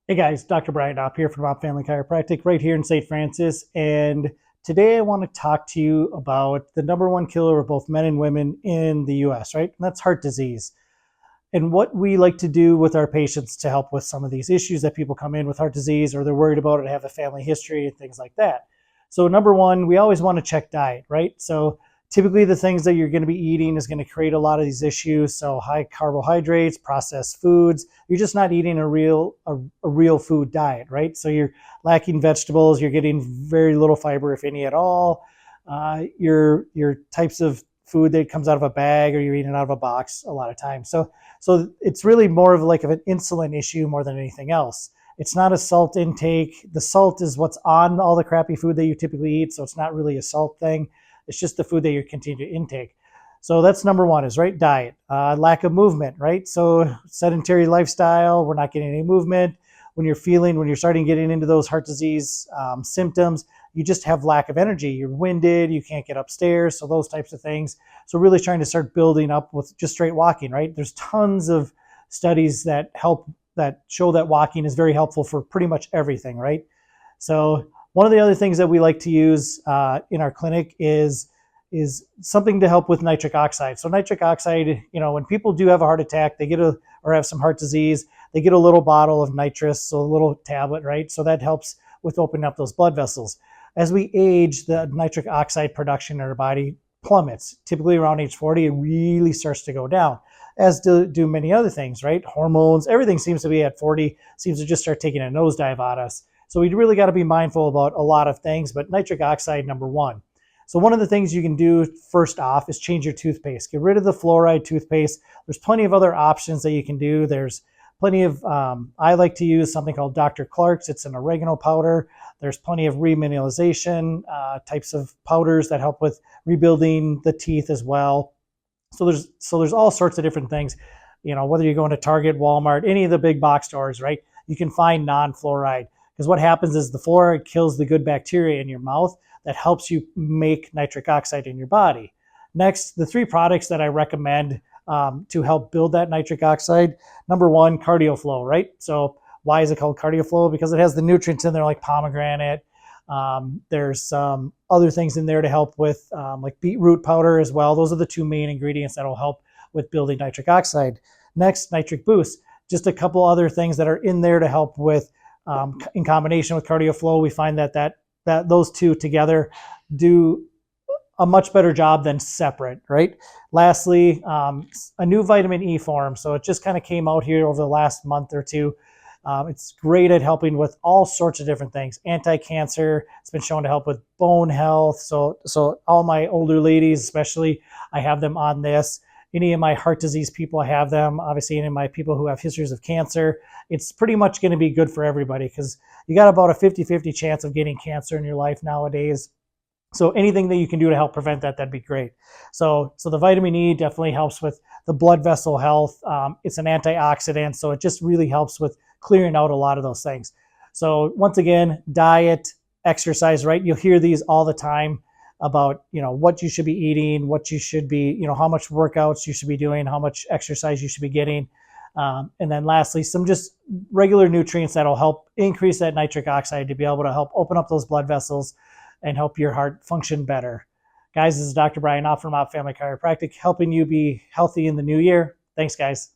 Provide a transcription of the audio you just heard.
Hey guys, Dr. Brian Opp here from Opp Family Chiropractic right here in St. Francis. And today I want to talk to you about the number one killer of both men and women in the US, right? And that's heart disease. And what we like to do with our patients to help with some of these issues that people come in with heart disease or they're worried about it, have a family history and things like that. So number one, we always want to check diet, right? So typically the things that you're going to be eating is going to create a lot of these issues. So high carbohydrates, processed foods, you're just not eating a real food diet, right? So you're lacking vegetables, you're getting very little fiber, if any at all. Your types of food that comes out of a bag or you're eating out of a box a lot of times. So it's really more of like of an insulin issue more than anything else. It's not a salt intake. The salt is what's on all the crappy food that you typically eat. So it's not really a salt thing. It's just the food that you continue to intake. So that's number one is right diet, lack of movement, right? So sedentary lifestyle, we're not getting any movement. When you're starting getting into those heart disease symptoms, you just have lack of energy. You're winded, you can't get upstairs. So those types of things. So really trying to start building up with just straight walking, right? There's tons of studies that show that walking is very helpful for pretty much everything, right? So one of the other things that we like to use in our clinic is something to help with nitric oxide. So nitric oxide, when people do have a heart attack, or have some heart disease, they get a little bottle of nitrous, so a little tablet, right? So that helps with opening up those blood vessels. As we age, the nitric oxide production in our body plummets. Typically around age 40, it really starts to go down, as do many other things, right? Hormones, everything seems to be at 40, seems to just start taking a nosedive on us. So we really got to be mindful about a lot of things, but nitric oxide, number one. So one of the things you can do first off is change your toothpaste. Get rid of the fluoride toothpaste. There's plenty of other options that you can do. There's plenty of, I like to use something called Dr. Clark's. It's an oregano powder. There's plenty of remineralization types of powders that help with rebuilding the teeth as well. So there's all sorts of different things, whether you're going to Target, Walmart, any of the big box stores, right? You can find non-fluoride because what happens is the fluoride kills the good bacteria in your mouth that helps you make nitric oxide in your body. Next, the three products that I recommend to help build that nitric oxide. Number one, CardioFlow, right? So why is it called CardioFlow? Because it has the nutrients in there like pomegranate. There's some other things in there to help with like beetroot powder as well. Those are the two main ingredients that will help with building nitric oxide. Next, Nitric Boost. Just a couple other things that are in there to help with, in combination with CardioFlow, we find that those two together do a much better job than separate, right? Lastly, a new vitamin E form. So it just kind of came out here over the last month or two. It's great at helping with all sorts of different things. Anti-cancer. It's been shown to help with bone health. So all my older ladies, especially, I have them on this. Any of my heart disease people, I have them. Obviously, any of my people who have histories of cancer, it's pretty much going to be good for everybody because you got about a 50-50 chance of getting cancer in your life nowadays. So anything that you can do to help prevent that, that'd be great. So the vitamin E definitely helps with the blood vessel health. It's an antioxidant, so it just really helps with clearing out a lot of those things. So once again, diet, exercise, right? You'll hear these all the time about, what you should be eating, what you should be, how much workouts you should be doing, how much exercise you should be getting. And then lastly, some just regular nutrients that'll help increase that nitric oxide to be able to help open up those blood vessels and help your heart function better. Guys, this is Dr. Brian Opp from Opp Family Chiropractic, helping you be healthy in the new year. Thanks, guys.